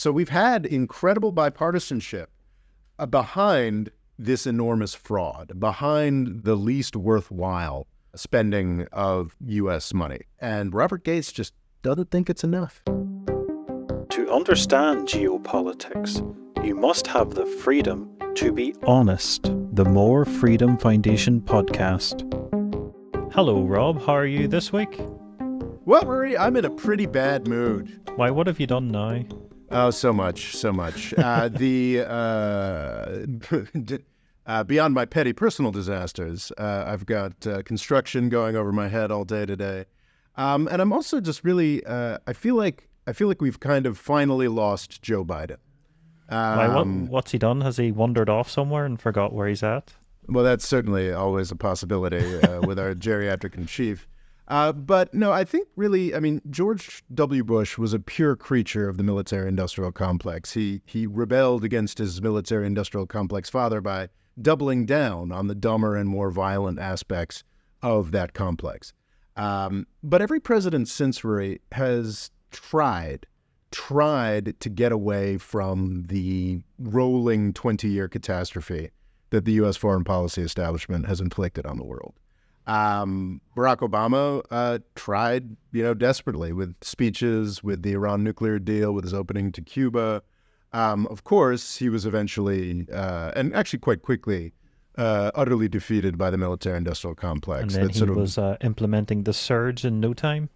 So we've had incredible bipartisanship behind this enormous fraud, behind the least worthwhile spending of U.S. money. And Robert Gates just doesn't think it's enough. To understand geopolitics, you must have the freedom to be honest. The More Freedom Foundation podcast. Hello, Rob. How are you this week? Well, Ruairi, I'm in a pretty bad mood. Why, what have you done now? Oh, so much. Beyond my petty personal disasters, I've got construction going over my head all day today. And I'm also just really, I feel like we've kind of finally lost Joe Biden. Why, what's he done? Has he wandered off somewhere and forgot where he's at? Well, that's certainly always a possibility with our geriatric in chief. But no, I think really, I mean, George W. Bush was a pure creature of the military-industrial complex. He rebelled against his military-industrial complex father by doubling down on the dumber and more violent aspects of that complex. But every president since, Ruairi, has tried to get away from the rolling 20-year catastrophe that the U.S. foreign policy establishment has inflicted on the world. Barack Obama tried, desperately with speeches, with the Iran nuclear deal, with his opening to Cuba. Of course, he was eventually, and actually quite quickly, utterly defeated by the military-industrial complex. And then he was implementing the surge in no time?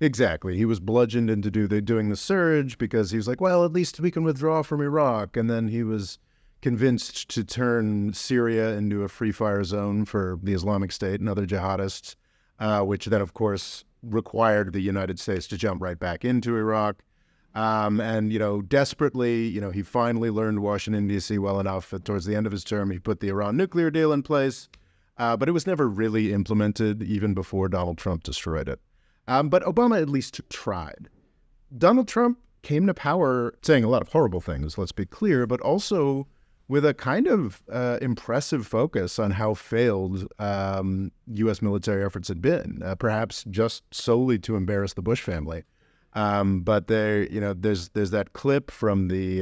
Exactly. He was bludgeoned into doing the surge because he was like, well, at least we can withdraw from Iraq. And then he was convinced to turn Syria into a free fire zone for the Islamic State and other jihadists, which then, of course, required the United States to jump right back into Iraq. And desperately, he finally learned Washington, D.C. well enough that towards the end of his term, he put the Iran nuclear deal in place. But it was never really implemented, even before Donald Trump destroyed it. But Obama at least tried. Donald Trump came to power saying a lot of horrible things, let's be clear, but also with a kind of impressive focus on how failed U.S. military efforts had been, perhaps just solely to embarrass the Bush family. But there's that clip from the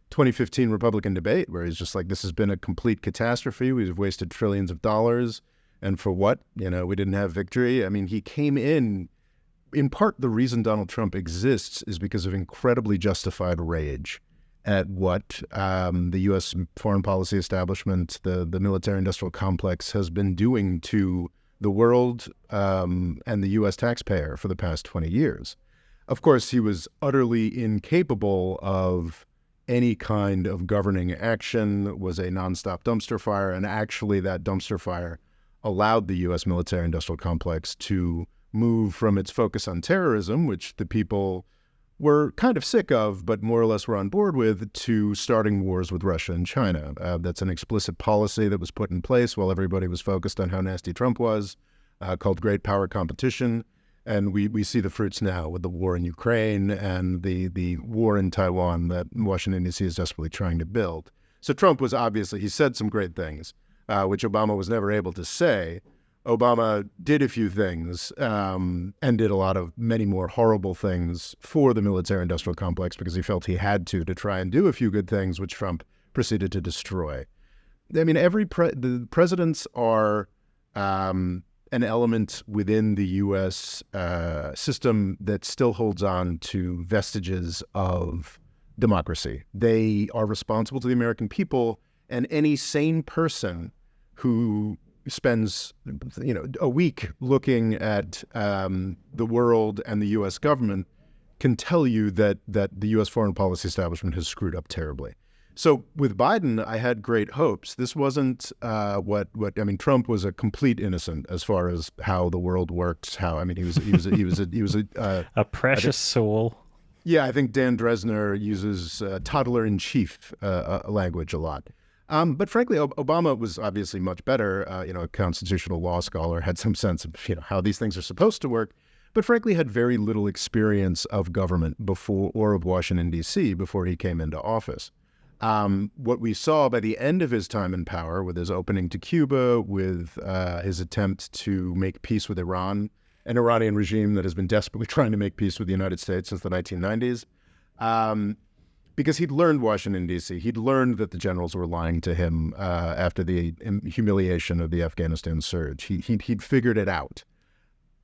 2015 Republican debate where he's just like, this has been a complete catastrophe. We've wasted trillions of dollars. And for what? We didn't have victory. I mean, he came in part, the reason Donald Trump exists is because of incredibly justified rage at what the U.S. foreign policy establishment, the military-industrial complex has been doing to the world and the U.S. taxpayer for the past 20 years. Of course, he was utterly incapable of any kind of governing action, was a nonstop dumpster fire, and actually that dumpster fire allowed the U.S. military-industrial complex to move from its focus on terrorism, which the people were kind of sick of, but more or less were on board with, to starting wars with Russia and China. That's an explicit policy that was put in place while everybody was focused on how nasty Trump was, called great power competition. And we see the fruits now with the war in Ukraine and the war in Taiwan that Washington, D.C. is desperately trying to build. So Trump was obviously, he said some great things, which Obama was never able to say. Obama did a few things and did many more horrible things for the military-industrial complex because he felt he had to try and do a few good things, which Trump proceeded to destroy. I mean, the presidents are an element within the U.S. System that still holds on to vestiges of democracy. They are responsible to the American people, and any sane person who spends a week looking at the world and the U.S. government can tell you that the U.S. foreign policy establishment has screwed up terribly. So with Biden, I had great hopes. This wasn't Trump was a complete innocent as far as how the world works. He was a precious soul. Yeah, I think Dan Dresner uses toddler-in-chief language a lot. But frankly, Obama was obviously much better, a constitutional law scholar, had some sense of, how these things are supposed to work, but frankly had very little experience of government before, or of Washington, D.C. before he came into office. What we saw by the end of his time in power, with his opening to Cuba, with his attempt to make peace with Iran, an Iranian regime that has been desperately trying to make peace with the United States since the 1990s, because he'd learned Washington, D.C. He'd learned that the generals were lying to him after the humiliation of the Afghanistan surge. He'd figured it out.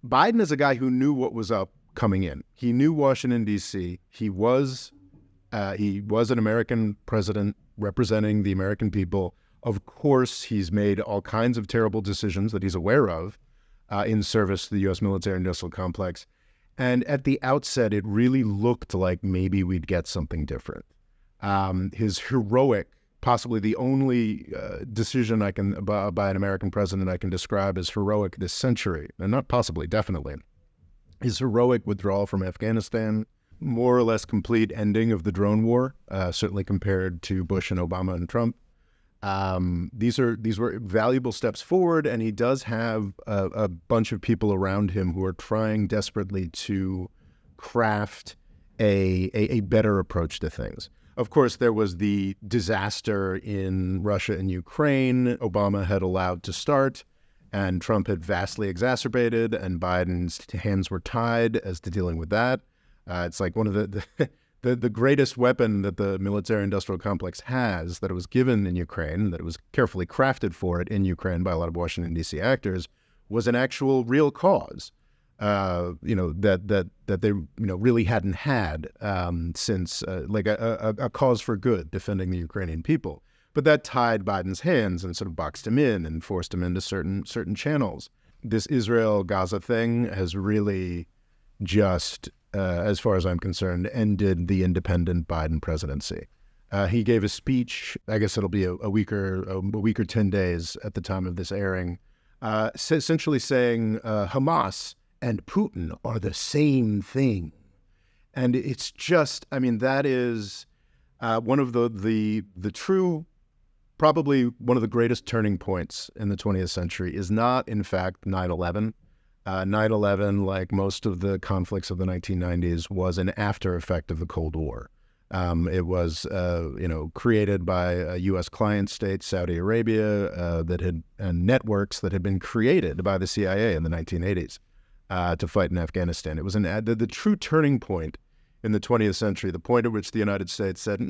Biden is a guy who knew what was up coming in. He knew Washington, D.C. He was an American president representing the American people. Of course, he's made all kinds of terrible decisions that he's aware of in service to the U.S. military-industrial complex. And at the outset, it really looked like maybe we'd get something different. His heroic, possibly the only decision by an American president I can describe as heroic this century, and not possibly, definitely, his heroic withdrawal from Afghanistan, more or less complete ending of the drone war, certainly compared to Bush and Obama and Trump. These were valuable steps forward, and he does have a bunch of people around him who are trying desperately to craft a better approach to things. Of course, there was the disaster in Russia and Ukraine Obama had allowed to start, and Trump had vastly exacerbated, and Biden's hands were tied as to dealing with that. It's like one of the greatest weapon that the military-industrial complex has, that it was given in Ukraine, that it was carefully crafted for it in Ukraine by a lot of Washington, D.C. actors, was an actual real cause, that they really hadn't had since like a cause for good, defending the Ukrainian people. But that tied Biden's hands and sort of boxed him in and forced him into certain channels. This Israel-Gaza thing has really just, as far as I'm concerned, ended the independent Biden presidency. He gave a speech, I guess it'll be a week or 10 days at the time of this airing, essentially saying Hamas and Putin are the same thing. And it's just, I mean, that is one of the true, probably one of the greatest turning points in the 20th century is not, in fact, 9/11. 9/11, like most of the conflicts of the 1990s, was an after effect of the Cold War. It was, created by a U.S. client state, Saudi Arabia, and networks that had been created by the CIA in the 1980s to fight in Afghanistan. It was the true turning point in the 20th century, the point at which the United States said,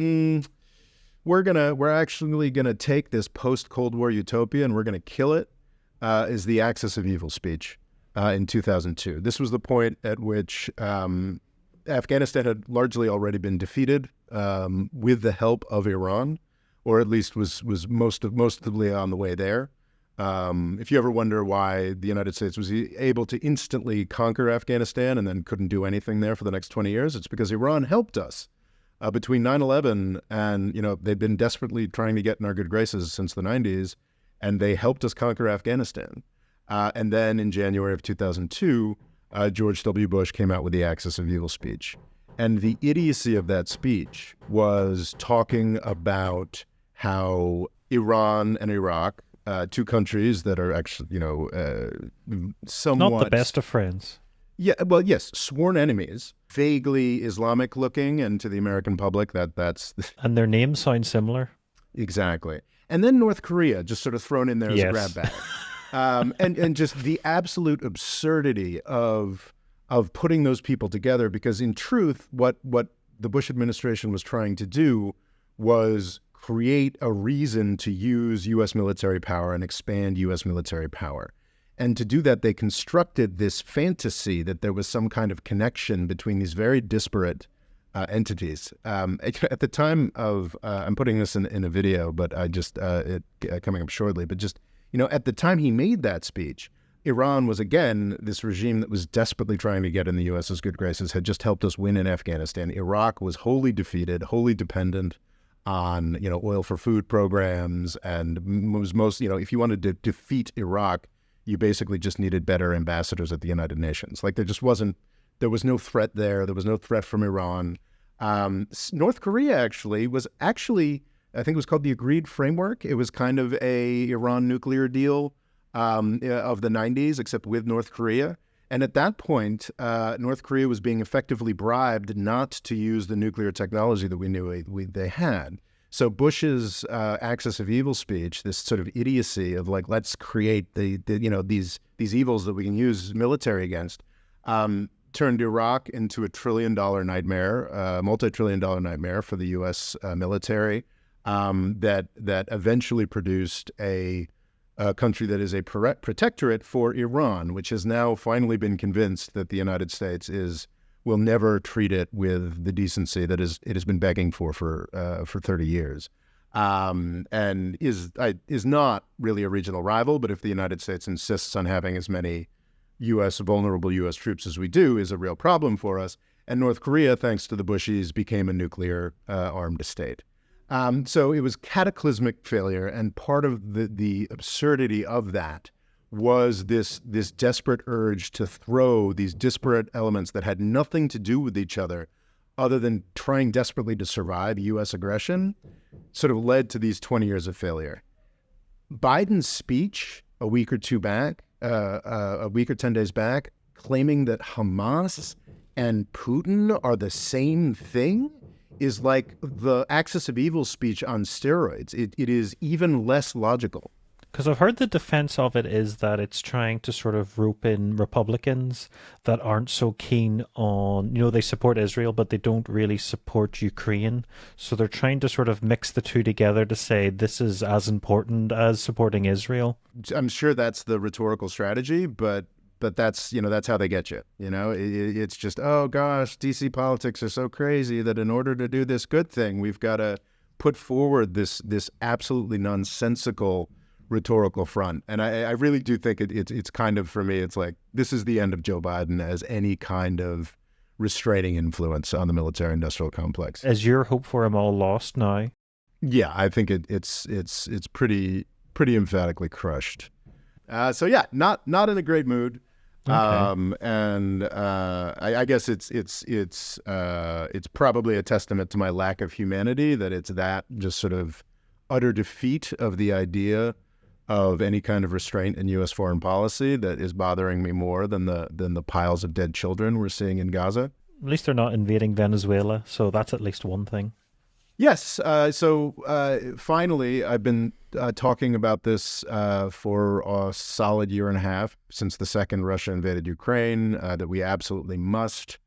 we're actually gonna take this post-Cold War utopia and we're gonna kill it, is the Axis of Evil speech. In 2002. This was the point at which Afghanistan had largely already been defeated with the help of Iran, or at least was mostly on the way there. If you ever wonder why the United States was able to instantly conquer Afghanistan and then couldn't do anything there for the next 20 years, it's because Iran helped us. Between 9/11 and, they'd been desperately trying to get in our good graces since the 90s, and they helped us conquer Afghanistan. And then in January of 2002, George W. Bush came out with the Axis of Evil speech. And the idiocy of that speech was talking about how Iran and Iraq, two countries that are actually, somewhat... Not the best of friends. Yeah, well, yes, sworn enemies, vaguely Islamic looking, and to the American public, that's... And their names sound similar. Exactly. And then North Korea, just sort of thrown in there as a grab bag. And just the absolute absurdity of putting those people together, because in truth, what the Bush administration was trying to do was create a reason to use U.S. military power and expand U.S. military power. And to do that, they constructed this fantasy that there was some kind of connection between these very disparate entities. At the time of, I'm putting this in a video, but I just, coming up shortly, but just, at the time he made that speech, Iran was, again, this regime that was desperately trying to get in the U.S.'s good graces, had just helped us win in Afghanistan. Iraq was wholly defeated, wholly dependent on, oil for food programs, and was most, if you wanted to defeat Iraq, you basically just needed better ambassadors at the United Nations. Like, there was no threat there. There was no threat from Iran. North Korea was I think it was called the Agreed Framework. It was kind of a Iran nuclear deal of the 90s, except with North Korea. And at that point, North Korea was being effectively bribed not to use the nuclear technology that we knew they had. So Bush's Axis of Evil speech, this sort of idiocy of let's create these evils that we can use military against, turned Iraq into a trillion-dollar nightmare, multi-trillion-dollar nightmare for the U.S. Military, that eventually produced a country that is a protectorate for Iran, which has now finally been convinced that the United States will never treat it with the decency that it has been begging for 30 years, and is not really a regional rival. But if the United States insists on having as many vulnerable U.S. troops as we do, is a real problem for us. And North Korea, thanks to the Bushies, became a nuclear armed state. So it was cataclysmic failure, and part of the absurdity of that was this desperate urge to throw these disparate elements that had nothing to do with each other other than trying desperately to survive U.S. aggression, sort of led to these 20 years of failure. Biden's speech a week or 10 days back, claiming that Hamas and Putin are the same thing, is like the Axis of Evil speech on steroids. It is even less logical. Because I've heard the defense of it is that it's trying to sort of rope in Republicans that aren't so keen on, they support Israel, but they don't really support Ukraine. So they're trying to sort of mix the two together to say this is as important as supporting Israel. I'm sure that's the rhetorical strategy, but that's, that's how they get you. It's just, oh gosh, DC politics are so crazy that in order to do this good thing, we've got to put forward this absolutely nonsensical rhetorical front. And I really do think it's kind of, for me, it's like, this is the end of Joe Biden as any kind of restraining influence on the military-industrial complex. Is your hope for him all lost now? Yeah, I think it's pretty emphatically crushed. So yeah, not in a great mood. Okay. I guess it's probably a testament to my lack of humanity that it's that just sort of utter defeat of the idea of any kind of restraint in U.S. foreign policy that is bothering me more than the piles of dead children we're seeing in Gaza. At least they're not invading Venezuela, so that's at least one thing. Yes. So finally, I've been talking about this for a solid year and a half since the second Russia invaded Ukraine, that we absolutely must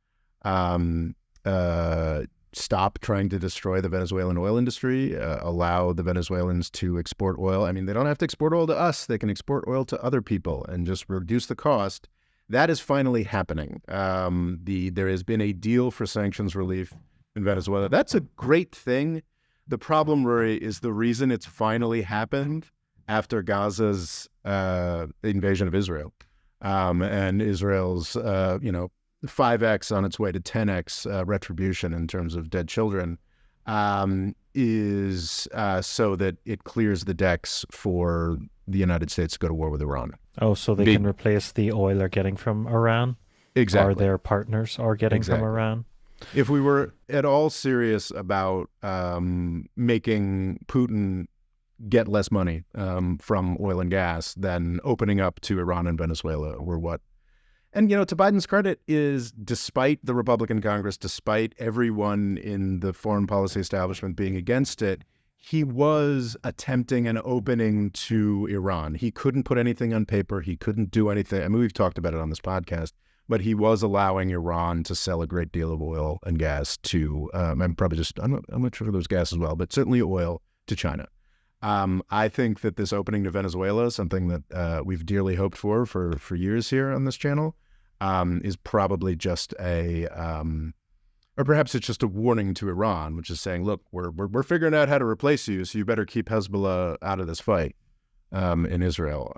stop trying to destroy the Venezuelan oil industry, allow the Venezuelans to export oil. I mean, they don't have to export oil to us. They can export oil to other people and just reduce the cost. That is finally happening. There has been a deal for sanctions relief in Venezuela. That's a great thing. The problem, Ruairi, is the reason it's finally happened after Gaza's invasion of Israel, and Israel's 5x on its way to 10x retribution in terms of dead children, is so that it clears the decks for the United States to go to war with Iran. Oh, so they can replace the oil they're getting from Iran? Exactly. Or their partners are getting from Iran? If we were at all serious about making Putin get less money from oil and gas, then opening up to Iran and Venezuela were what. And, to Biden's credit, is despite the Republican Congress, despite everyone in the foreign policy establishment being against it, he was attempting an opening to Iran. He couldn't put anything on paper. He couldn't do anything. I mean, we've talked about it on this podcast, but he was allowing Iran to sell a great deal of oil and gas to, I'm not sure if there's gas as well, but certainly oil to China. I think that this opening to Venezuela, something that we've dearly hoped for years here on this channel, is probably just or perhaps it's just a warning to Iran, which is saying, look, we're figuring out how to replace you, so you better keep Hezbollah out of this fight in Israel.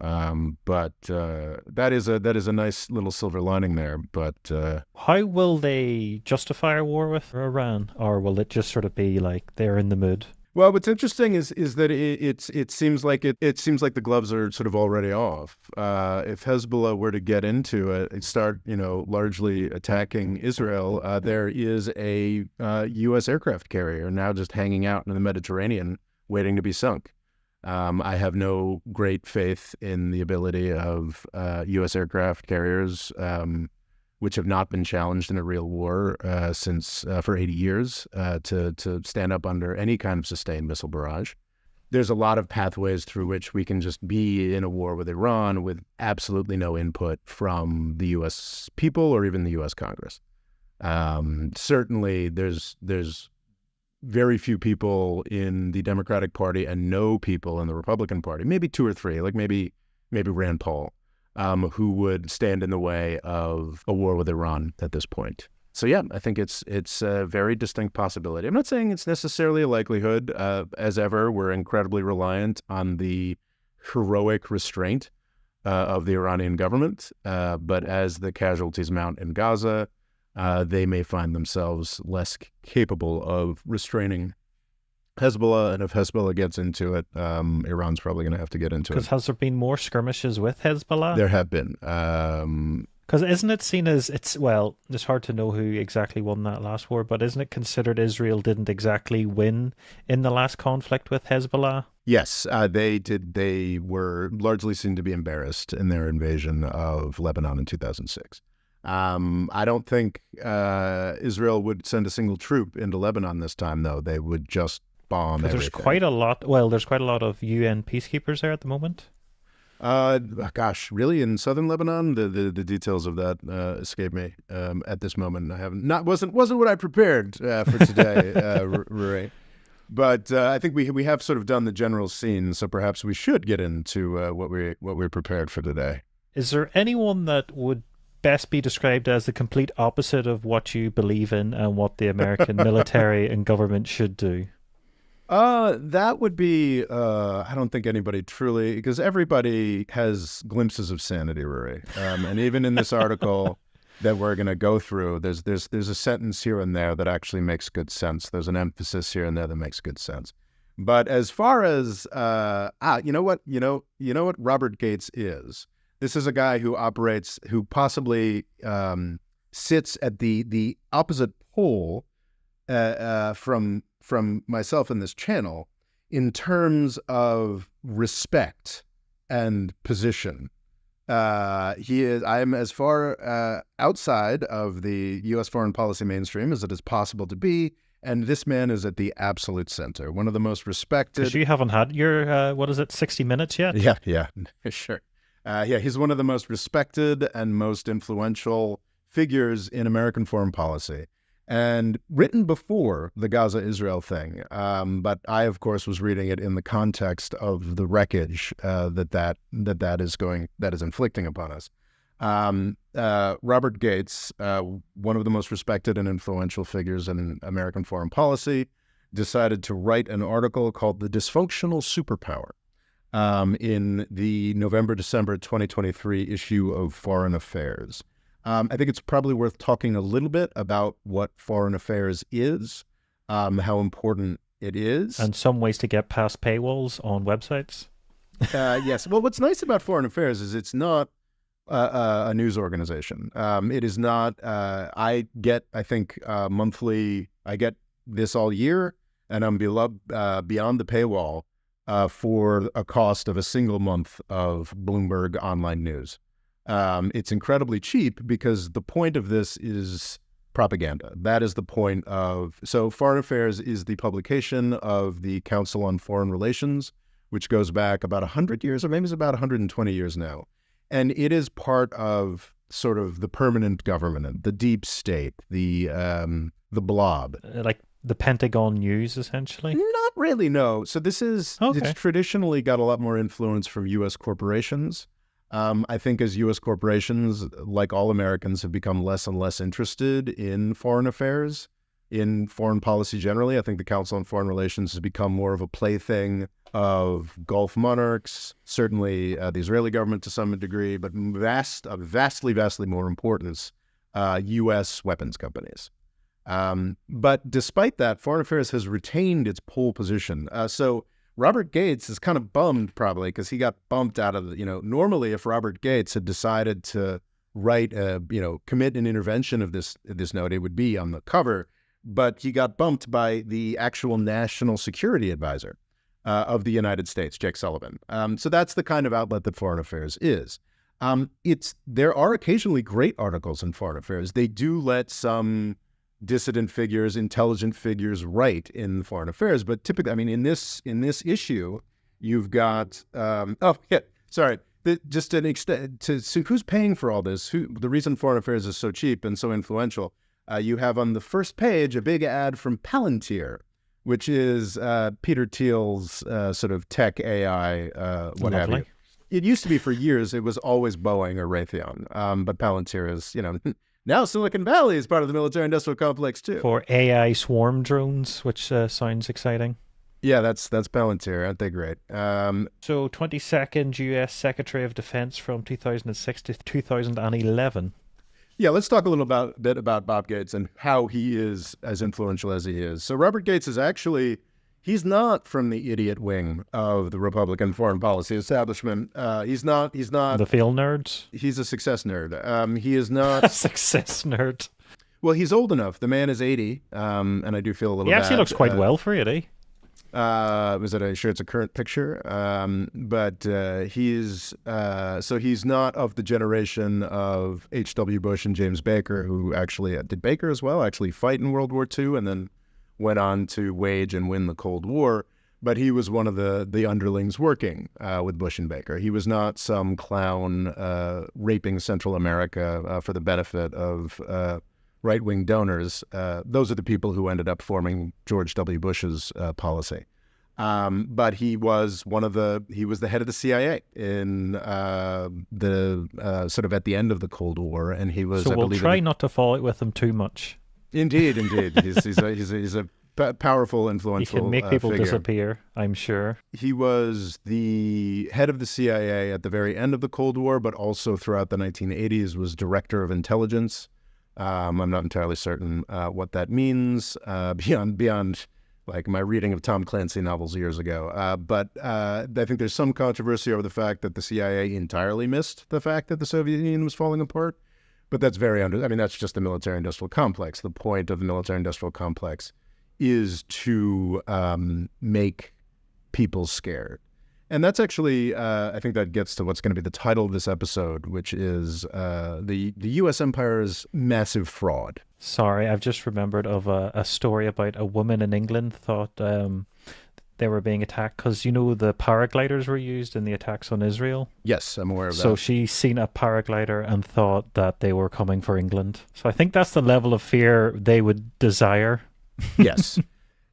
But that is a nice little silver lining there. But how will they justify a war with Iran, or will it just sort of be like they're in the mood? Well, what's interesting is that it seems like the gloves are sort of already off. If Hezbollah were to get into it and start, largely attacking Israel, there is a U.S. aircraft carrier now just hanging out in the Mediterranean, waiting to be sunk. I have no great faith in the ability of U.S. aircraft carriers, which have not been challenged in a real war since for 80 years, to stand up under any kind of sustained missile barrage. there's a lot of pathways through which we can just be in a war with Iran with absolutely no input from the U.S. people or even the U.S. Congress. Certainly, there's very few people in the Democratic Party and no people in the Republican Party, maybe two or three, like maybe Rand Paul, who would stand in the way of a war with Iran at this point. So yeah, I think it's a very distinct possibility. I'm not saying it's necessarily a likelihood. As ever, we're incredibly reliant on the heroic restraint of the Iranian government. But as the casualties mount in Gaza, they may find themselves less capable of restraining Hezbollah. And if Hezbollah gets into it, Iran's probably going to have to get into it. Because has there been more skirmishes with Hezbollah? There have been. Because isn't it seen as, it's hard to know who exactly won that last war, but isn't it considered Israel didn't exactly win in the last conflict with Hezbollah? Yes, they did. They were largely seen to be embarrassed in their invasion of Lebanon in 2006. I don't think Israel would send a single troop into Lebanon this time, though. They would just bomb everything. There's quite a lot of UN peacekeepers there at the moment. Gosh, really? In southern Lebanon? The details of that escape me at this moment. I haven't wasn't what I prepared for today, Ruairi. But I think we have sort of done the general scene, so perhaps we should get into what we're prepared for today. Is there anyone that would best be described as the complete opposite of what you believe in and what the American military and government should do? That would be, I don't think anybody truly, because everybody has glimpses of sanity, Ruairi. And even in this article that we're going to go through, there's a sentence here and there that actually makes good sense. There's an emphasis here and there that makes good sense. But as far as, you know what Robert Gates is? This is a guy who possibly sits at the opposite pole from myself in this channel in terms of respect and position. I am as far outside of the U.S. foreign policy mainstream as it is possible to be, and this man is at the absolute center. One of the most respected. Because you haven't had your 60 Minutes yet? Yeah, sure. He's one of the most respected and most influential figures in American foreign policy. And written before the Gaza-Israel thing, but I, of course, was reading it in the context of the wreckage that is inflicting upon us. Robert Gates, one of the most respected and influential figures in American foreign policy, decided to write an article called "The Dysfunctional Superpower" in the November-December 2023 issue of Foreign Affairs. I think it's probably worth talking a little bit about what foreign affairs is, how important it is. And some ways to get past paywalls on websites. Yes. Well, what's nice about foreign affairs is it's not a news organization. It is not, I get monthly, I get this all year, and I'm beyond the paywall for a cost of a single month of Bloomberg online news. It's incredibly cheap because the point of this is propaganda. That is the point of, so Foreign Affairs is the publication of the Council on Foreign Relations, which goes back about 100 years, or maybe it's about 120 years now. And it is part of sort of the permanent government, the deep state, the blob. Like the Pentagon News, essentially? Not really, no. So this is, okay. It's traditionally got a lot more influence from U.S. corporations. I think as U.S. corporations, like all Americans, have become less and less interested in foreign affairs, in foreign policy generally. I think the Council on Foreign Relations has become more of a plaything of Gulf monarchs, certainly the Israeli government to some degree, but vastly more importance, U.S. weapons companies. But despite that, Foreign Affairs has retained its pole position. So Robert Gates is kind of bummed probably because he got bumped out of the, normally if Robert Gates had decided to write commit an intervention of this note, it would be on the cover, but he got bumped by the actual national security advisor of the United States, Jake Sullivan. So that's the kind of outlet that Foreign Affairs is. There are occasionally great articles in Foreign Affairs. They do let some dissident figures, intelligent figures write in Foreign Affairs, but typically, in this issue, You've got sorry. Just an extent to so who's paying for all this? The reason Foreign Affairs is so cheap and so influential. You have on the first page a big ad from Palantir, which is Peter Thiel's sort of tech AI, what have you. It used to be for years. It was always Boeing or Raytheon, but Palantir is, now Silicon Valley is part of the military-industrial complex too. For AI swarm drones, which sounds exciting. Yeah, that's Palantir. Aren't they great? So 22nd U.S. Secretary of Defense from 2006 to 2011. Yeah, let's talk a little bit about Bob Gates and how he is as influential as he is. So Robert Gates is actually, he's not from the idiot wing of the Republican foreign policy establishment. He's not The field nerds? He's a success nerd. He is not a success nerd. Well, he's old enough. The man is 80, and I do feel a little bad. He actually looks quite well for it, eh? Sure it's a current picture, but he's not of the generation of H.W. Bush and James Baker, who actually did Baker as well, actually fight in World War II and then went on to wage and win the Cold War. But he was one of the underlings working with Bush and Baker. He was not some clown raping Central America for the benefit of right-wing donors. Those are the people who ended up forming George W. Bush's policy. But he was he was the head of the CIA in the sort of at the end of the Cold War, and he was. So we'll try not to follow it with him too much. Indeed. He's a powerful, influential. He can make people figure. disappear, I'm sure. He was the head of the CIA at the very end of the Cold War, but also throughout the 1980s was director of intelligence. I'm not entirely certain what that means beyond like my reading of Tom Clancy novels years ago. But I think there's some controversy over the fact that the CIA entirely missed the fact that the Soviet Union was falling apart. But that's that's just the military-industrial complex. The point of the military-industrial complex is to make people scared. And that's actually, I think that gets to what's going to be the title of this episode, which is the U.S. empire's massive fraud. Sorry, I've just remembered of a story about a woman in England thought they were being attacked because, the paragliders were used in the attacks on Israel. Yes, I'm aware of that. So she seen a paraglider and thought that they were coming for England. So I think that's the level of fear they would desire. Yes.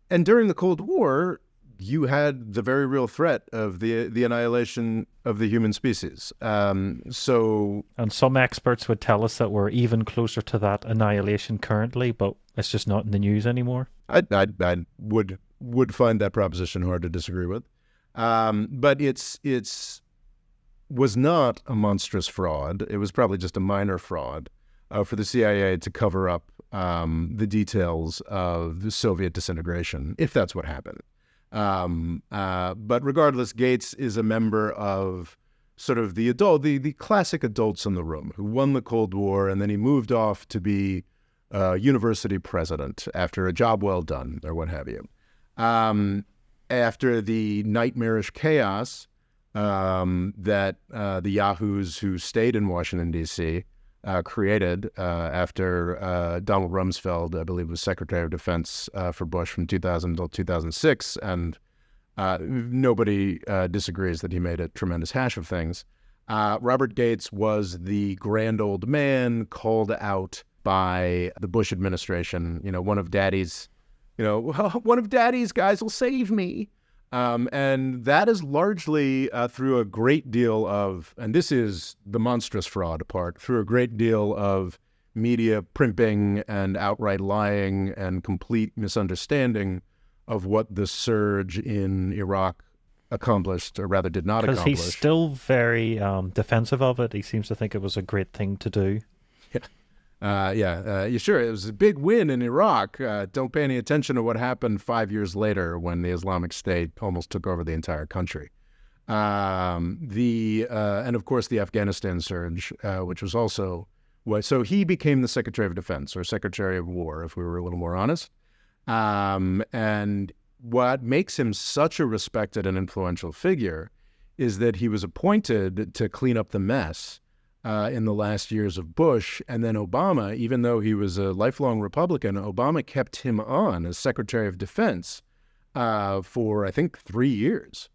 And during the Cold War, you had the very real threat of the annihilation of the human species. And some experts would tell us that we're even closer to that annihilation currently, but it's just not in the news anymore. I would find that proposition hard to disagree with. But it's was not a monstrous fraud. It was probably just a minor fraud for the CIA to cover up the details of the Soviet disintegration, if that's what happened. But regardless, Gates is a member of sort of the classic adults in the room who won the Cold War, and then he moved off to be university president after a job well done, or what have you. After the nightmarish chaos that the yahoos who stayed in Washington, D.C., created after Donald Rumsfeld, I believe, was Secretary of Defense for Bush from 2000 until 2006, and nobody disagrees that he made a tremendous hash of things. Robert Gates was the grand old man called out by the Bush administration, one of Daddy's guys will save me. And that is largely through a great deal of, and this is the monstrous fraud part, through a great deal of media primping and outright lying and complete misunderstanding of what the surge in Iraq accomplished, or rather did not accomplish. Because he's still very defensive of it. He seems to think it was a great thing to do. Sure, it was a big win in Iraq. Don't pay any attention to what happened 5 years later when the Islamic State almost took over the entire country. And of course the Afghanistan surge, which was also so he became the Secretary of Defense, or Secretary of War, if we were a little more honest. And what makes him such a respected and influential figure is that he was appointed to clean up the mess in the last years of Bush, and then Obama, even though he was a lifelong Republican, Obama kept him on as Secretary of Defense for, I think, 3 years.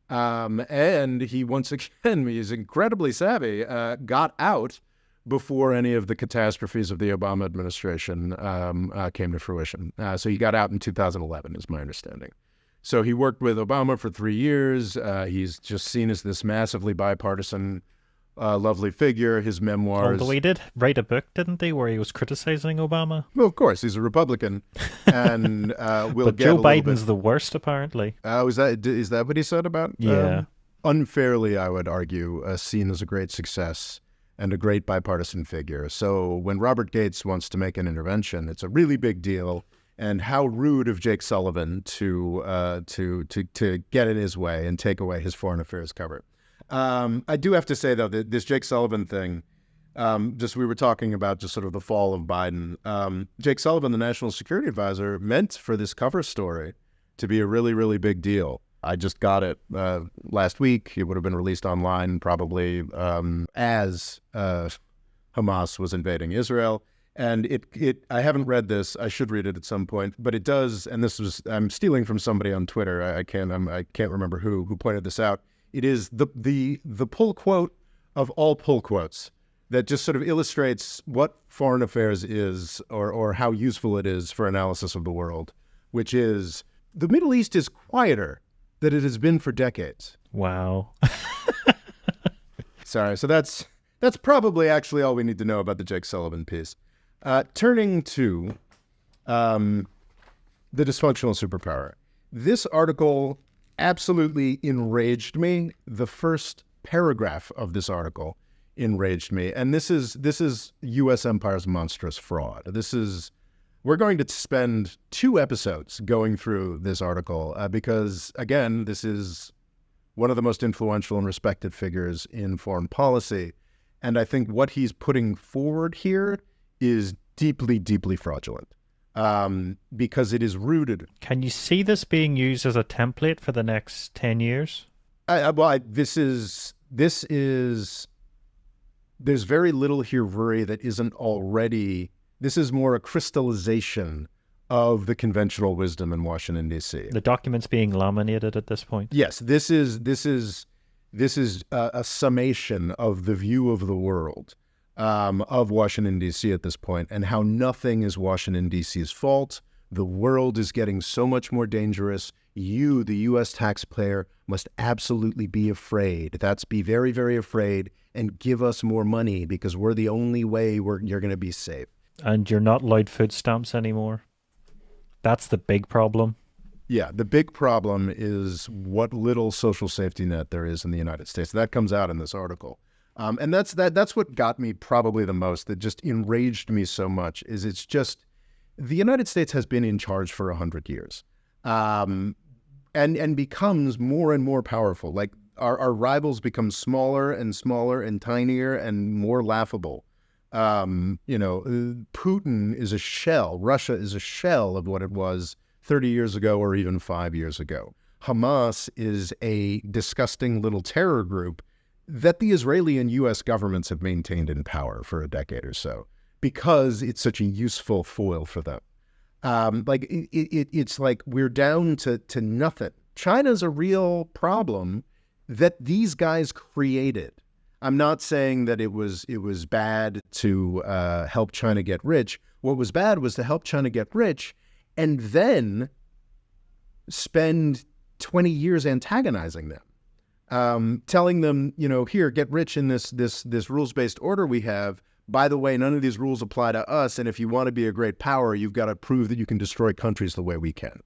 And he, once again, he's incredibly savvy, got out before any of the catastrophes of the Obama administration came to fruition. So he got out in 2011, is my understanding. So he worked with Obama for 3 years. He's just seen as this massively bipartisan, lovely figure. His memoirs... Although he did write a book, didn't he, where he was criticizing Obama? Well, of course, he's a Republican. And we'll but get Joe a little Biden's bit... the worst, apparently. Is that what he said about... Yeah. Unfairly, I would argue, seen as a great success and a great bipartisan figure. So when Robert Gates wants to make an intervention, it's a really big deal. And how rude of Jake Sullivan to get in his way and take away his foreign affairs cover. I do have to say, though, that this Jake Sullivan thing, we were talking about just sort of the fall of Biden. Jake Sullivan, the national security advisor, meant for this cover story to be a really, really big deal. I just got it last week. It would have been released online probably as Hamas was invading Israel. And I haven't read this. I should read it at some point. But it does, and I'm stealing from somebody on Twitter. I can't remember who pointed this out. It is the pull quote of all pull quotes that just sort of illustrates what foreign affairs is, or how useful it is for analysis of the world, which is the Middle East is quieter than it has been for decades. Wow. Sorry. So that's probably actually all we need to know about the Jake Sullivan piece. Turning to the dysfunctional superpower. This article absolutely enraged me. The first paragraph of this article enraged me. And this is U.S. empire's monstrous fraud. We're going to spend 2 episodes going through this article because, again, this is one of the most influential and respected figures in foreign policy. And I think what he's putting forward here is deeply, deeply fraudulent because it is rooted. Can you see this being used as a template for the next 10 years? There's very little here, Ruairi, that isn't already. This is more a crystallization of the conventional wisdom in Washington, D.C. The documents being laminated at this point? Yes, this is a summation of the view of the world of Washington, D.C. at this point, and how nothing is Washington, D.C.'s fault. The world is getting so much more dangerous. You, the U.S. taxpayer, must absolutely be afraid. Be very, very afraid and give us more money because we're the only way you're going to be safe. And you're not allowed food stamps anymore. That's the big problem. Yeah, the big problem is what little social safety net there is in the United States. That comes out in this article. And that's what got me probably the most, that just enraged me so much, is it's just the United States has been in charge for 100 years and becomes more and more powerful. Like our rivals become smaller and smaller and tinier and more laughable. Putin is a shell. Russia is a shell of what it was 30 years ago or even 5 years ago. Hamas is a disgusting little terror group that the Israeli and U.S. governments have maintained in power for a decade or so because it's such a useful foil for them. It's like we're down to nothing. China's a real problem that these guys created. I'm not saying that it was bad to help China get rich. What was bad was to help China get rich and then spend 20 years antagonizing them, telling them, here, get rich in this rules-based order we have. By the way, none of these rules apply to us, and if you want to be a great power, you've got to prove that you can destroy countries the way we can.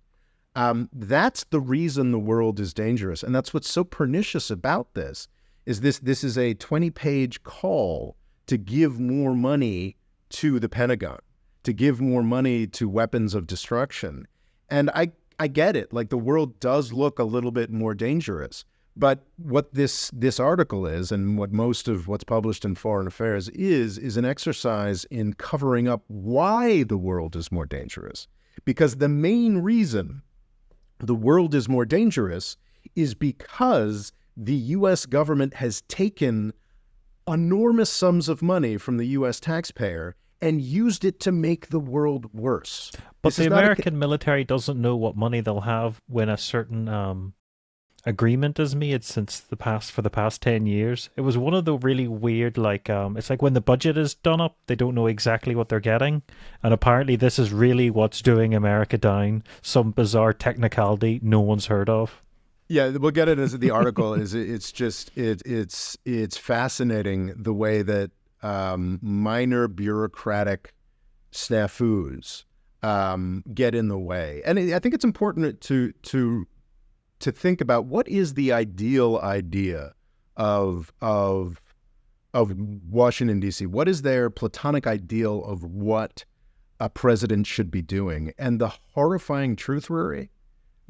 That's the reason the world is dangerous, and that's what's so pernicious about this. This is a 20-page call to give more money to the Pentagon, to give more money to weapons of destruction. And I get it. Like, the world does look a little bit more dangerous. But what this article is, and what most of what's published in Foreign Affairs is an exercise in covering up why the world is more dangerous. Because the main reason the world is more dangerous is because the U.S. government has taken enormous sums of money from the U.S. taxpayer and used it to make the world worse. But the American military doesn't know what money they'll have when a certain agreement is made for the past 10 years. It was one of the really weird, like, it's like when the budget is done up, they don't know exactly what they're getting. And apparently this is really what's doing America down. Some bizarre technicality no one's heard of. Yeah, we'll get it as the article is. It's fascinating the way that minor bureaucratic snafus get in the way, and I think it's important to think about what is the ideal idea of Washington, D.C. What is their platonic ideal of what a president should be doing? And the horrifying truth, Ruairi,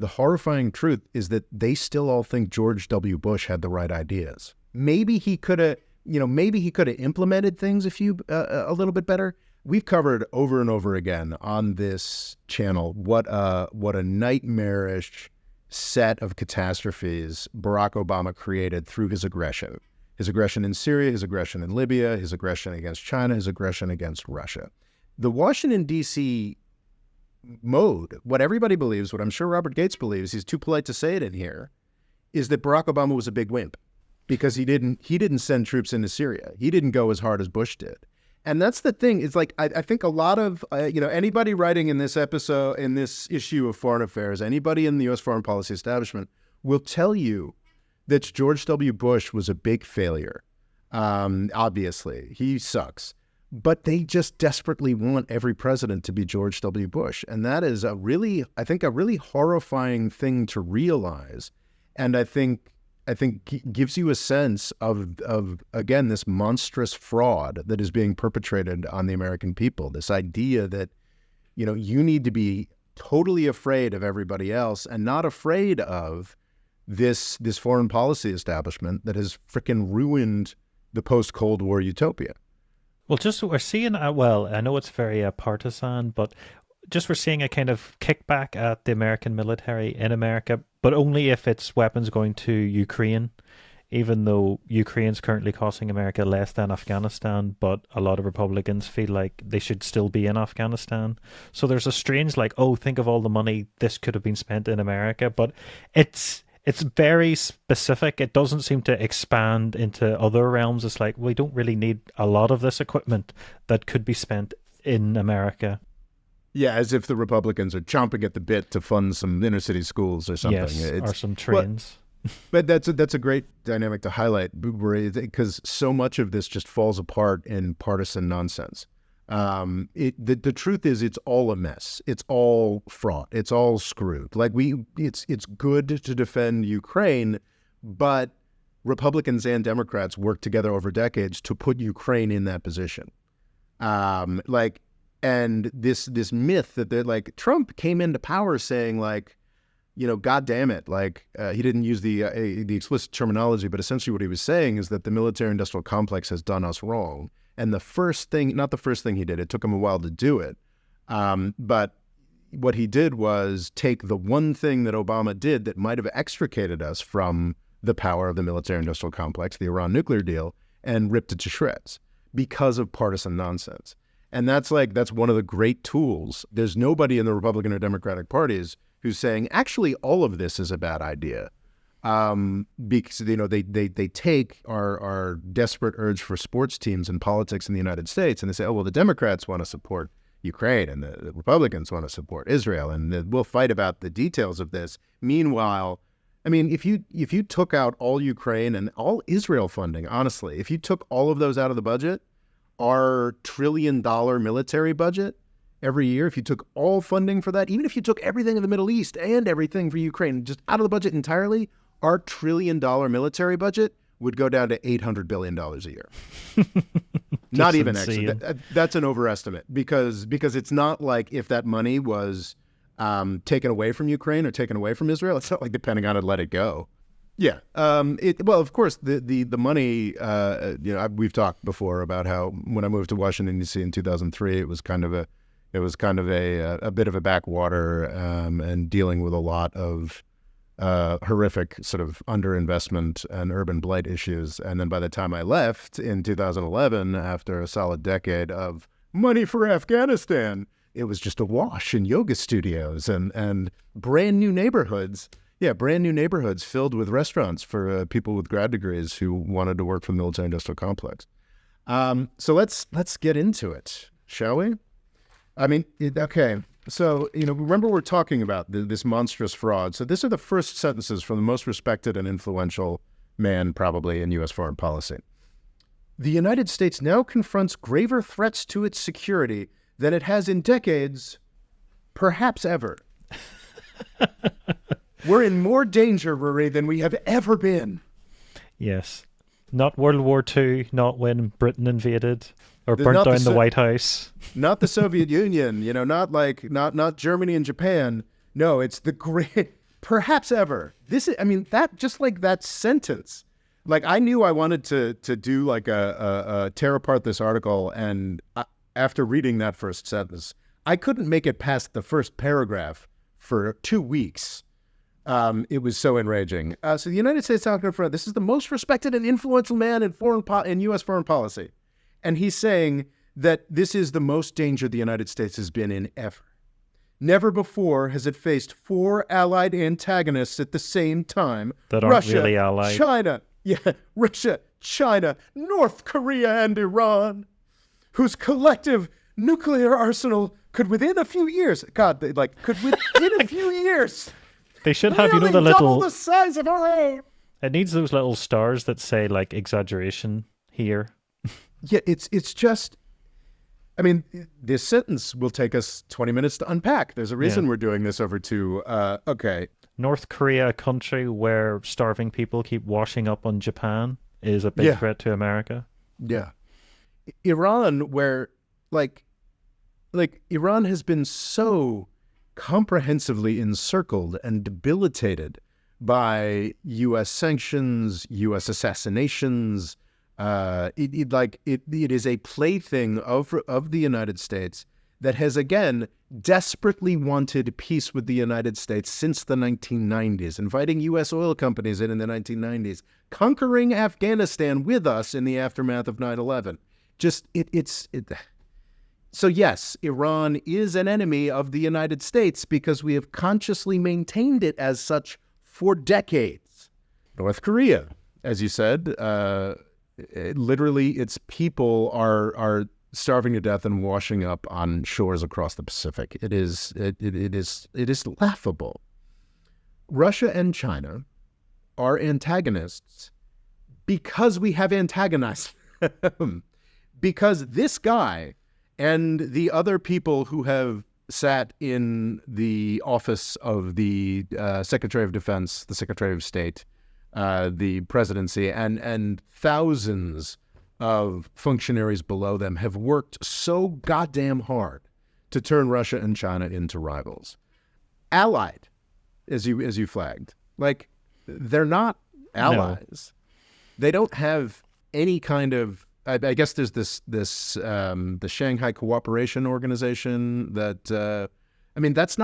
the horrifying truth is that they still all think George W. Bush had the right ideas. Maybe he could have, implemented things a little bit better. We've covered over and over again on this channel what a nightmarish set of catastrophes Barack Obama created through his aggression. His aggression in Syria, his aggression in Libya, his aggression against China, his aggression against Russia. The Washington, D.C. mode, what everybody believes, what I'm sure Robert Gates believes, he's too polite to say it in here, is that Barack Obama was a big wimp because he didn't send troops into Syria. He didn't go as hard as Bush did. And that's the thing. It's like, I think a lot of, anybody writing in this episode, in this issue of Foreign Affairs, anybody in the U.S. foreign policy establishment will tell you that George W. Bush was a big failure. Obviously, he sucks. But they just desperately want every president to be George W. Bush. And that is a really horrifying thing to realize. And I think gives you a sense of again, this monstrous fraud that is being perpetrated on the American people. This idea that, you need to be totally afraid of everybody else and not afraid of this foreign policy establishment that has frickin' ruined the post-Cold War utopia. Well, just we're seeing, well, I know it's very partisan, but just we're seeing a kind of kickback at the American military in America, but only if it's weapons going to Ukraine, even though Ukraine's currently costing America less than Afghanistan, but a lot of Republicans feel like they should still be in Afghanistan. So there's a strange, like, oh, think of all the money this could have been spent in America, but it's very specific. It doesn't seem to expand into other realms. It's like, we don't really need a lot of this equipment that could be spent in America. Yeah, as if the Republicans are chomping at the bit to fund some inner city schools or something. Yes, or some trains. But that's a great dynamic to highlight, because so much of this just falls apart in partisan nonsense. The truth is, it's all a mess. It's all fraught. It's all screwed. Like it's good to defend Ukraine, but Republicans and Democrats worked together over decades to put Ukraine in that position. And this myth that they're like, Trump came into power saying like, God damn it. Like he didn't use the explicit terminology, but essentially what he was saying is that the military industrial complex has done us wrong. And not the first thing he did, it took him a while to do it. But what he did was take the one thing that Obama did that might have extricated us from the power of the military industrial complex, the Iran nuclear deal, and ripped it to shreds because of partisan nonsense. And that's one of the great tools. There's nobody in the Republican or Democratic parties who's saying, actually, all of this is a bad idea. Because, they take our desperate urge for sports teams and politics in the United States, and they say, oh, well, the Democrats want to support Ukraine and the Republicans want to support Israel, and we'll fight about the details of this. Meanwhile, I mean, if you took out all Ukraine and all Israel funding, honestly, if you took all of those out of the budget, our $1 trillion military budget every year, if you took all funding for that, even if you took everything in the Middle East and everything for Ukraine just out of the budget entirely, our $1 trillion military budget would go down to $800 billion a year. Not even actually. That's an overestimate because it's not like if that money was taken away from Ukraine or taken away from Israel, it's not like the Pentagon had let it go. Yeah. Well, of course, the money, we've talked before about how when I moved to Washington, D.C. in 2003, it was kind of a bit of a backwater and dealing with a lot of horrific sort of underinvestment and urban blight issues. And then by the time I left in 2011, after a solid decade of money for Afghanistan, it was just awash in yoga studios and brand new neighborhoods. Yeah, brand new neighborhoods filled with restaurants for people with grad degrees who wanted to work for the military-industrial complex. So let's get into it, shall we? I mean, okay. So, remember we're talking about this monstrous fraud. So these are the first sentences from the most respected and influential man probably in U.S. foreign policy. The United States now confronts graver threats to its security than it has in decades, perhaps ever. We're in more danger, Ruairi, than we have ever been. Yes. Not World War II, not when Britain invaded or burnt down the White House. Not the Soviet Union, not Germany and Japan. No, it's the great, perhaps ever. That just like that sentence. Like I knew I wanted to do like a tear apart this article, and after reading that first sentence, I couldn't make it past the first paragraph for 2 weeks. It was so enraging. So the United States now confront. This is the most respected and influential man in U.S. foreign policy, and he's saying that this is the most danger the United States has been in ever. Never before has it faced 4 allied antagonists at the same time. That aren't really allied. Russia, China, North Korea, and Iran, whose collective nuclear arsenal could within a few years, They should have, the double the size of our own. It needs those little stars that say like exaggeration here. Yeah, it's just. I mean, this sentence will take us 20 minutes to unpack. There's a reason we're doing this over 2. Okay. North Korea, a country where starving people keep washing up on Japan, is a big threat to America. Yeah. Iran, where like Iran has been so comprehensively encircled and debilitated by U.S. sanctions, U.S. assassinations. It is a plaything of the United States that has again desperately wanted peace with the United States since the 1990s, inviting U.S. oil companies in the 1990s, conquering Afghanistan with us in the aftermath of 9/11. So yes, Iran is an enemy of the United States because we have consciously maintained it as such for decades. North Korea, as you said, literally its people are starving to death and washing up on shores across the Pacific. It is laughable. Russia and China are antagonists because we have antagonized them. Because this guy and the other people who have sat in the office of the Secretary of Defense, the Secretary of State, the presidency, and thousands of functionaries below them have worked so goddamn hard to turn Russia and China into rivals. Allied, as you flagged. Like, they're not allies. No. They don't have any kind of... I guess there's the Shanghai Cooperation Organization that that's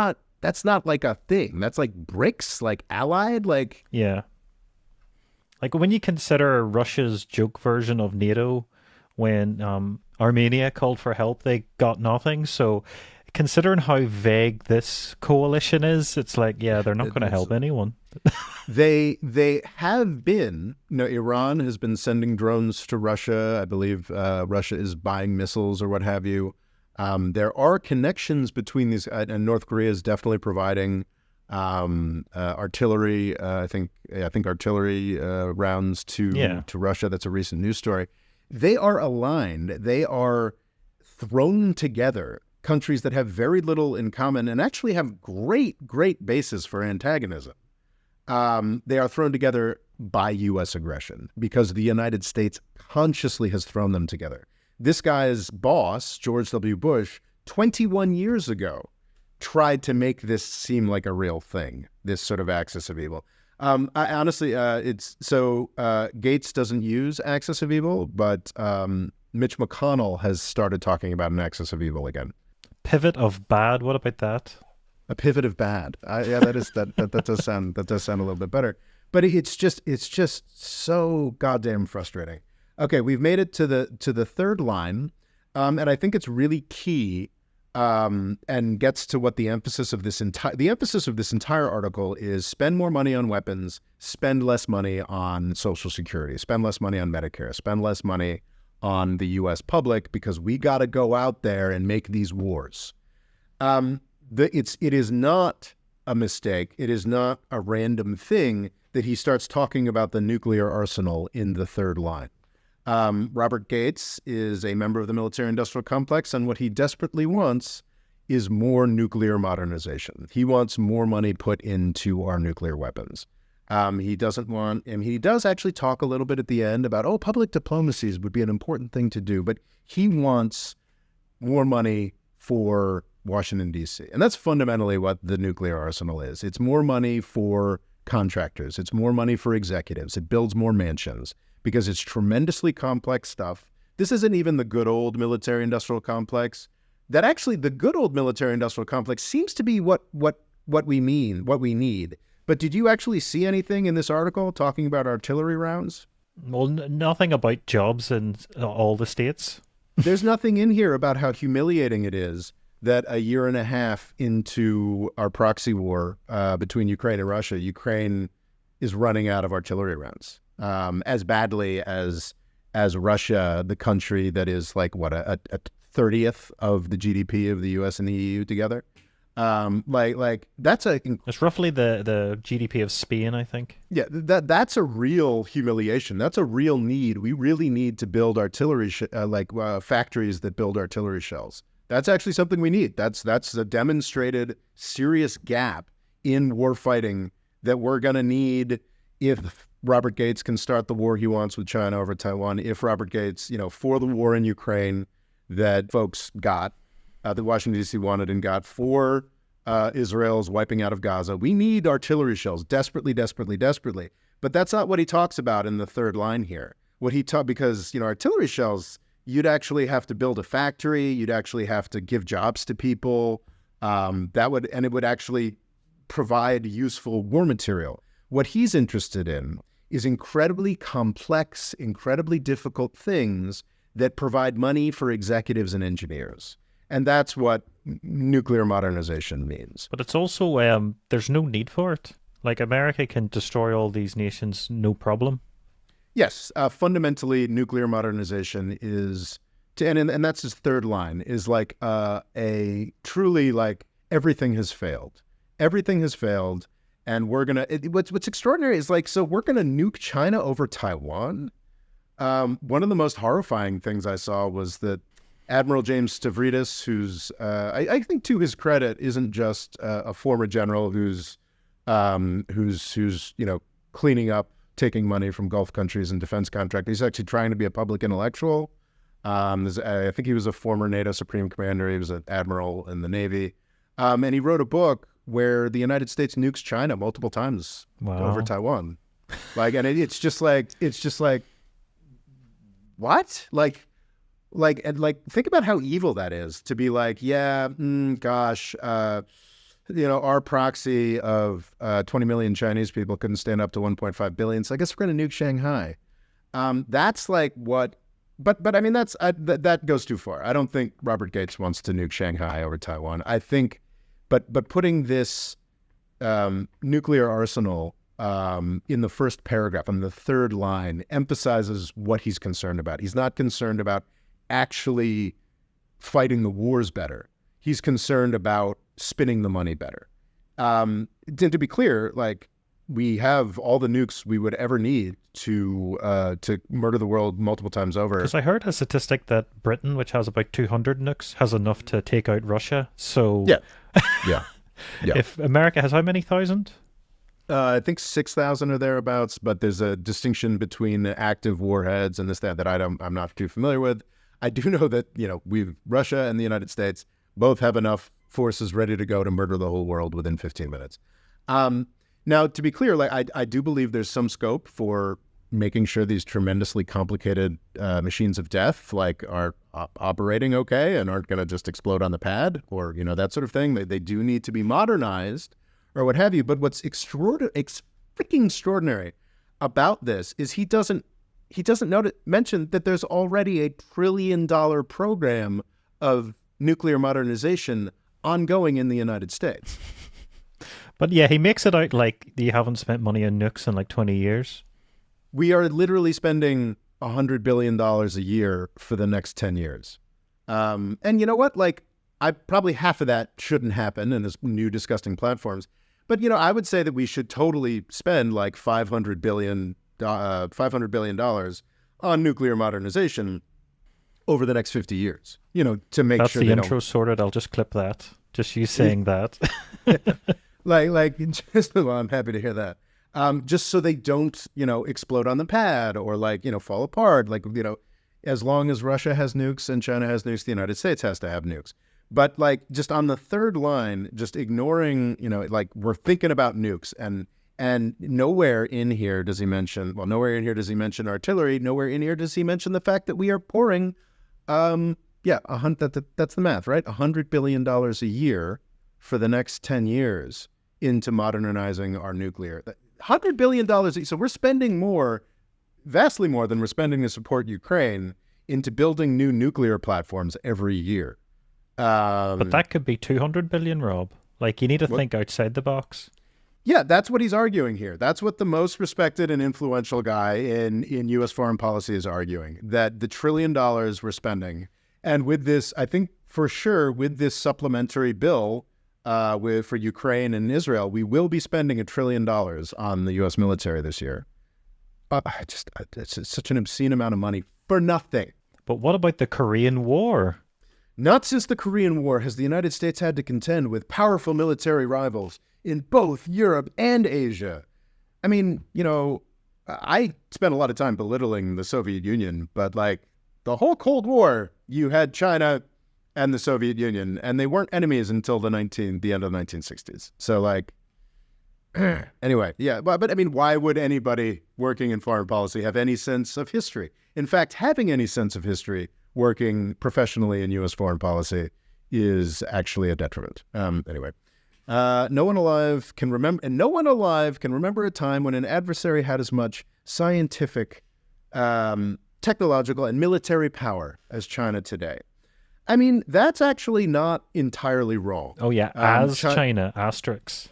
not like a thing. That's like BRICS, like allied, like like when you consider Russia's joke version of NATO, when Armenia called for help, they got nothing. So considering how vague this coalition is, it's like they're not going to help anyone. They have been, Iran has been sending drones to Russia. I believe Russia is buying missiles or what have you. There are connections between these, and North Korea is definitely providing artillery. I think artillery rounds to Russia. That's a recent news story. They are aligned. They are thrown together. Countries that have very little in common and actually have great basis for antagonism. They are thrown together by U.S. aggression because the United States consciously has thrown them together. This guy's boss, George W. Bush, 21 years ago, tried to make this seem like a real thing, this sort of axis of evil. Honestly, Gates doesn't use axis of evil, but Mitch McConnell has started talking about an axis of evil again. Pivot of bad. What about that? A pivot of bad. That does sound a little bit better. But it's just so goddamn frustrating. Okay, we've made it to the third line, and I think it's really key and gets to what the emphasis of this entire article is: spend more money on weapons, spend less money on Social Security, spend less money on Medicare, spend less money on the U.S. public, because we got to go out there and make these wars. It is not a mistake. It is not a random thing that he starts talking about the nuclear arsenal in the third line. Robert Gates is a member of the military-industrial complex, and what he desperately wants is more nuclear modernization. He wants more money put into our nuclear weapons. He doesn't want, and he does actually talk a little bit at the end about, public diplomacies would be an important thing to do, but he wants more money for Washington, D.C. And that's fundamentally what the nuclear arsenal is. It's more money for contractors. It's more money for executives. It builds more mansions because it's tremendously complex stuff. This isn't even the good old military-industrial complex. That actually, the good old military-industrial complex seems to be what we need. But did you actually see anything in this article talking about artillery rounds? Well, nothing about jobs in all the states. There's nothing in here about how humiliating it is that a year and a half into our proxy war between Ukraine and Russia, Ukraine is running out of artillery rounds as badly as Russia, the country that is like a 30th of the GDP of the U.S. and the EU together. It's roughly the GDP of Spain, I think. Yeah, that's a real humiliation. That's a real need. We really need to build artillery factories that build artillery shells. That's actually something we need. That's a demonstrated serious gap in war fighting that we're going to need if Robert Gates can start the war he wants with China over Taiwan. If Robert Gates, for the war in Ukraine that folks got, that Washington, D.C. wanted and got, for Israel's wiping out of Gaza, we need artillery shells desperately, desperately, desperately. But that's not what he talks about in the third line here. Because artillery shells, you'd actually have to build a factory. You'd actually have to give jobs to people. It would actually provide useful war material. What he's interested in is incredibly complex, incredibly difficult things that provide money for executives and engineers. And that's what nuclear modernization means. But it's also, there's no need for it. Like, America can destroy all these nations, no problem. Yes, fundamentally, nuclear modernization is, and that's his third line, is like a truly like everything has failed. Everything has failed, and we're gonna. What's extraordinary is so we're gonna nuke China over Taiwan. One of the most horrifying things I saw was that Admiral James Stavridis, who's I think to his credit, isn't just a former general who's cleaning up, taking money from Gulf countries and defense contractors. He's actually trying to be a public intellectual. I think he was a former NATO Supreme Commander. He was an admiral in the Navy. And he wrote a book where the United States nukes China multiple times over Taiwan. And it's just like, what? Think about how evil that is to be our proxy of 20 million Chinese people couldn't stand up to 1.5 billion. So I guess we're going to nuke Shanghai. That's like what, but I mean, that goes too far. I don't think Robert Gates wants to nuke Shanghai over Taiwan. I think, but putting this nuclear arsenal in the first paragraph, on the third line, emphasizes what he's concerned about. He's not concerned about actually fighting the wars better. He's concerned about spinning the money better. To be clear, we have all the nukes we would ever need to murder the world multiple times over. Because I heard a statistic that Britain, which has about 200 nukes, has enough to take out Russia. So yeah. If America has how many thousand? I think 6,000 or thereabouts, but there's a distinction between active warheads and that I'm not too familiar with. I do know that Russia and the United States both have enough forces ready to go to murder the whole world within 15 minutes. Now, to be clear, I do believe there's some scope for making sure these tremendously complicated machines of death are operating okay and aren't going to just explode on the pad or that sort of thing. They do need to be modernized or what have you. But what's freaking extraordinary about this is he doesn't mention that there's already a $1 trillion program of nuclear modernization ongoing in the United States. But yeah, he makes it out like you haven't spent money on nukes in like 20 years. We are literally spending $100 billion a year for the next 10 years. And you know what? Like, probably half of that shouldn't happen in this new disgusting platforms. But, I would say that we should totally spend like $500 billion on nuclear modernization over the next 50 years, to make That's sure the intro sorted. I'll just clip that. Just you saying that. Well, I'm happy to hear that. Just so they don't, explode on the pad or fall apart. As long as Russia has nukes and China has nukes, the United States has to have nukes. But just on the third line, just ignoring, we're thinking about nukes and nowhere in here does he mention artillery. Nowhere in here does he mention the fact that we are pouring, that's the math, right? $100 billion a year for the next 10 years into modernizing our nuclear. $100 billion. So we're spending vastly more than we're spending to support Ukraine into building new nuclear platforms every year. But that could be 200 billion, Rob. You need to think outside the box. Yeah, that's what he's arguing here. That's what the most respected and influential guy in U.S. foreign policy is arguing, that the $1 trillion we're spending, and with this, I think for sure, with this supplementary bill for Ukraine and Israel, we will be spending $1 trillion on the U.S. military this year. It's such an obscene amount of money for nothing. But what about the Korean War? Not since the Korean War has the United States had to contend with powerful military rivals in both Europe and Asia. I mean, I spent a lot of time belittling the Soviet Union, but the whole Cold War, you had China and the Soviet Union, and they weren't enemies until the end of the 1960s. So anyway, yeah, but I mean, why would anybody working in foreign policy have any sense of history? In fact, having any sense of history working professionally in U.S. foreign policy is actually a detriment. Anyway, no one alive can remember a time when an adversary had as much scientific, technological, and military power as China today. I mean, that's actually not entirely wrong. Oh yeah, China, asterisks.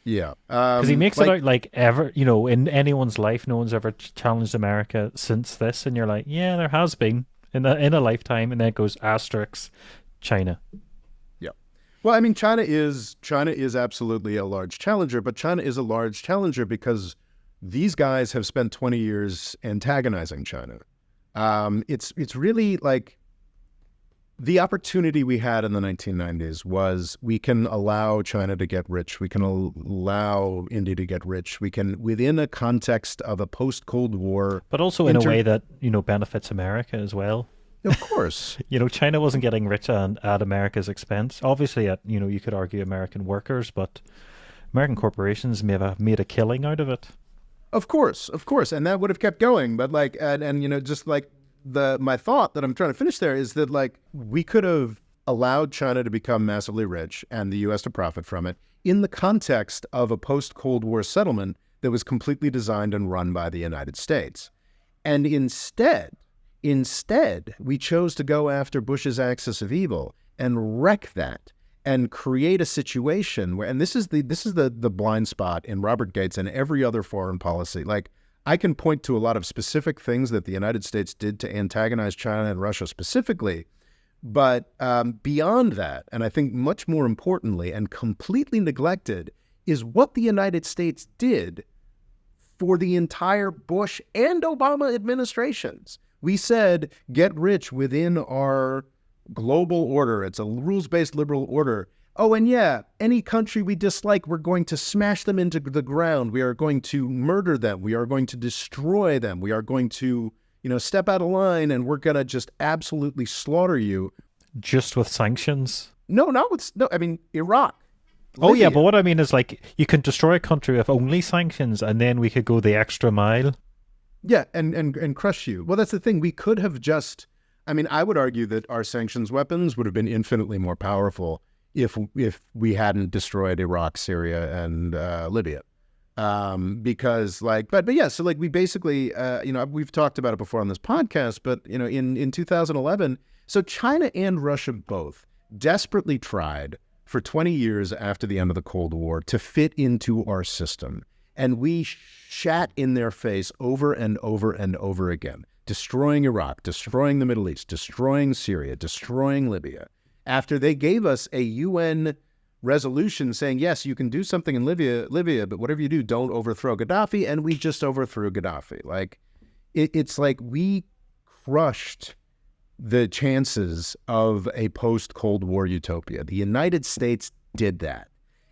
Yeah. Because he makes it out ever, in anyone's life, no one's ever challenged America since this. And you're like, yeah, there has been in a lifetime. And then it goes asterisks, China. Yeah. Well, I mean, China is absolutely a large challenger, but China is a large challenger because these guys have spent 20 years antagonizing China. It's really the opportunity we had in the 1990s was we can allow China to get rich. We can allow India to get rich. We can, within a context of a post-Cold War... But also in a way that, benefits America as well. Of course. China wasn't getting rich at America's expense. Obviously, you could argue American workers, but American corporations may have made a killing out of it. Of course. And that would have kept going. But my thought that I'm trying to finish there is that we could have allowed China to become massively rich and the U.S. to profit from it in the context of a post-Cold War settlement that was completely designed and run by the United States. And instead, we chose to go after Bush's axis of evil and wreck that and create a situation where, and this is the blind spot in Robert Gates and every other foreign policy. I can point to a lot of specific things that the United States did to antagonize China and Russia specifically, but beyond that, and I think much more importantly and completely neglected, is what the United States did for the entire Bush and Obama administrations. We said, get rich within our global order. It's a rules-based liberal order. Oh, and yeah, any country we dislike, we're going to smash them into the ground. We are going to murder them. We are going to destroy them. We are going to, step out of line, and we're going to just absolutely slaughter you. Just with sanctions? No, I mean, Iraq. Oh, Libya. Yeah, but what I mean is you can destroy a country with only sanctions, and then we could go the extra mile. Yeah, and crush you. Well, that's the thing. We could have I would argue that our sanctions weapons would have been infinitely more powerful if we hadn't destroyed Iraq, Syria, and Libya, because so we basically, we've talked about it before on this podcast, but in 2011, So China and Russia both desperately tried for 20 years after the end of the Cold War to fit into our system. And we shat in their face over and over and over again, destroying Iraq, destroying the Middle East, destroying Syria, destroying Libya. After they gave us a UN resolution saying, yes, you can do something in Libya, but whatever you do, don't overthrow Gaddafi. And we just overthrew Gaddafi. Like, it's like we crushed the chances of a post-Cold War utopia. The United States did that.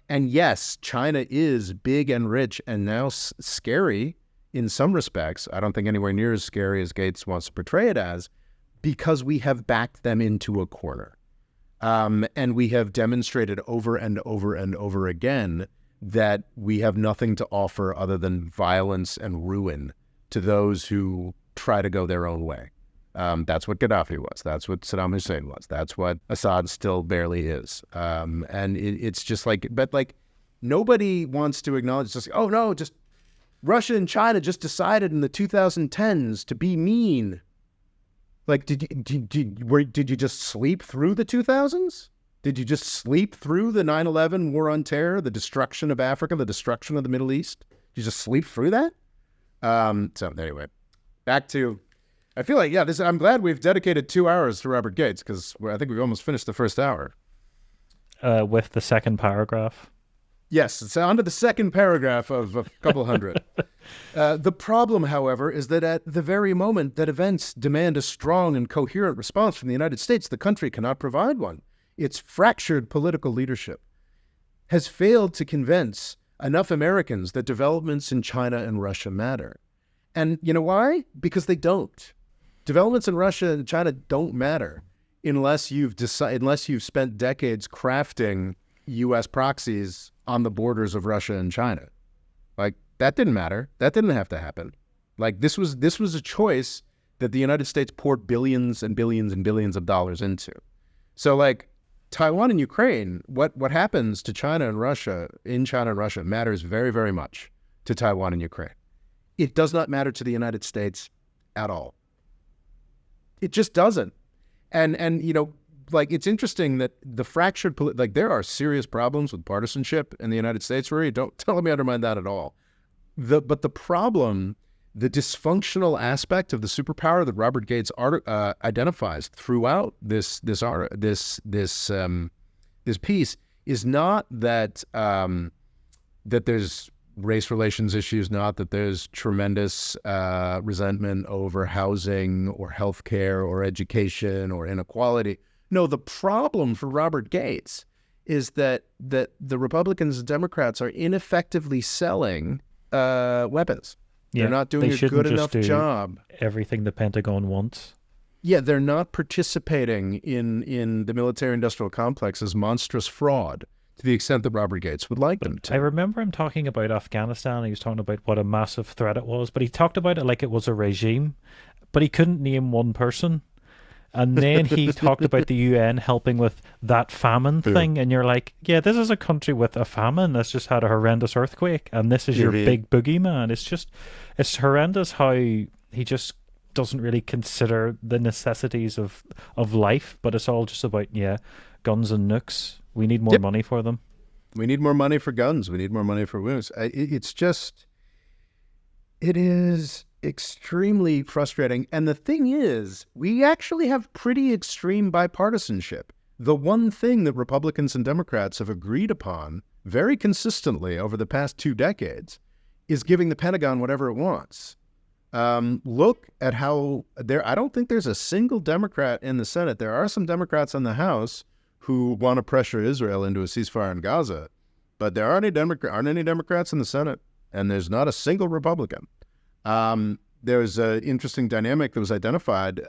And yes, China is big and rich and now scary in some respects. I don't think anywhere near as scary as Gates wants to portray it as, because we have backed them into a corner. And we have demonstrated over and over and over again that we have nothing to offer other than violence and ruin to those who try to go their own way. That's what Gaddafi was. That's what Saddam Hussein was. That's what Assad still barely is. And it's just like, but like nobody wants to acknowledge, just, oh no, just Russia and China just decided in the 2010s to be mean. Like, did you just sleep through the 2000s? Did you just sleep through the 9/11 war on terror, the destruction of Africa, the destruction of the Middle East? Did you just sleep through that? So anyway, back to, I feel like, yeah, I'm glad we've dedicated 2 hours to Robert Gates, because I think we've almost finished the first hour. With the second paragraph. Yes, it's on to the second paragraph of a couple hundred. The problem, however, is that at the very moment that events demand a strong and coherent response from the United States, the country cannot provide one. Its fractured political leadership has failed to convince enough Americans that developments in China and Russia matter. And you know why? Because they don't. Developments in Russia and China don't matter unless you've spent decades crafting U.S. proxies on the borders of Russia and China. Like, that didn't matter. That didn't have to happen. Like, this was a choice that the United States poured billions and billions and billions of dollars into. So, like, Taiwan and Ukraine, what happens to China and Russia, in China and Russia, matters very, very much to Taiwan and Ukraine. It does not matter to the United States at all. It just doesn't. And you know, like, it's interesting that the fractured, like, there are serious problems with partisanship in the United States, Ruairi. Don't let me undermine that at all. But the problem, the dysfunctional aspect of the superpower that Robert Gates identifies throughout this piece is not that that there's race relations issues, not that there's tremendous resentment over housing or healthcare or education or inequality. No, the problem for Robert Gates is that the Republicans and Democrats are ineffectively selling weapons. Yeah, they're not doing a good enough job. Everything the Pentagon wants. Yeah, they're not participating in the military-industrial complex's monstrous fraud to the extent that Robert Gates would like them to. I remember him talking about Afghanistan. He was talking about what a massive threat it was, but he talked about it like it was a regime, but he couldn't name one person. And then he talked about the UN helping with that famine thing, and you're like, yeah, this is a country with a famine that's just had a horrendous earthquake, and this is your big boogeyman. It's horrendous how he just doesn't really consider the necessities of life, but it's all just about, guns and nukes. We need more money for them. We need more money for guns. We need more money for wounds. It is extremely frustrating. And the thing is, we actually have pretty extreme bipartisanship. The one thing that Republicans and Democrats have agreed upon very consistently over the past 2 decades is giving the Pentagon whatever it wants. Look at how I don't think there's a single Democrat in the Senate. There are some Democrats in the House who want to pressure Israel into a ceasefire in Gaza, but there aren't any Democrats in the Senate, and there's not a single Republican. There's an interesting dynamic that was identified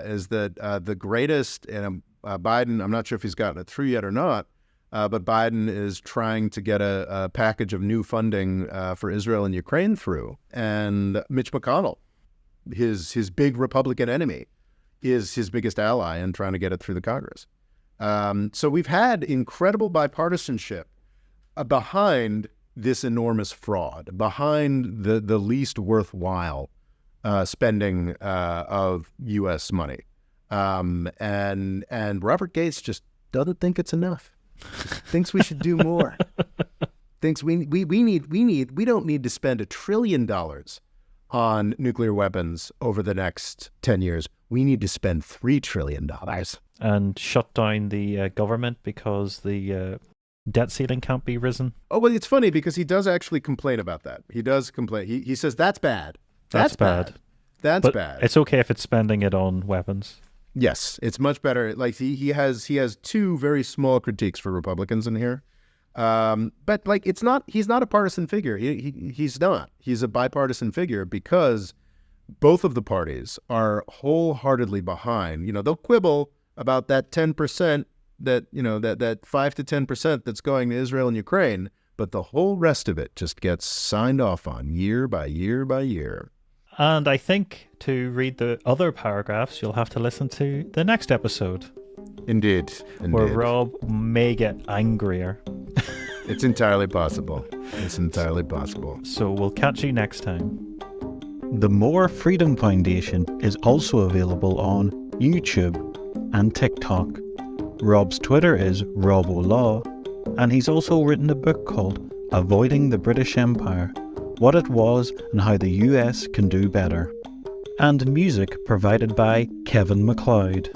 is that the greatest, and Biden, I'm not sure if he's gotten it through yet or not, but Biden is trying to get a package of new funding for Israel and Ukraine through. And Mitch McConnell, his big Republican enemy, is his biggest ally in trying to get it through the Congress. So we've had incredible bipartisanship behind this enormous fraud, behind the least worthwhile spending of U.S. money. And Robert Gates just doesn't think it's enough. Thinks we should do more. Thinks we don't need to spend $1 trillion on nuclear weapons over the next 10 years. We need to spend $3 trillion. And shut down the government because the debt ceiling can't be risen. Oh, well, it's funny because he does actually complain about that. He does complain. He says that's bad. That's bad. That's but bad. It's okay if it's spending it on weapons. Yes, it's much better. Like he has two very small critiques for Republicans in here. But like he's not a partisan figure. He's not. He's a bipartisan figure because both of the parties are wholeheartedly behind. They'll quibble about that 10%, that 5 to 10% that's going to Israel and Ukraine, but the whole rest of it just gets signed off on year by year by year. And I think to read the other paragraphs, you'll have to listen to the next episode. Indeed. Where Rob may get angrier. It's entirely possible. So we'll catch you next time. The More Freedom Foundation is also available on YouTube and TikTok. Rob's Twitter is RobOLaw, and he's also written a book called Avoiding the British Empire, What It Was and How the US Can Do Better. And music provided by Kevin MacLeod.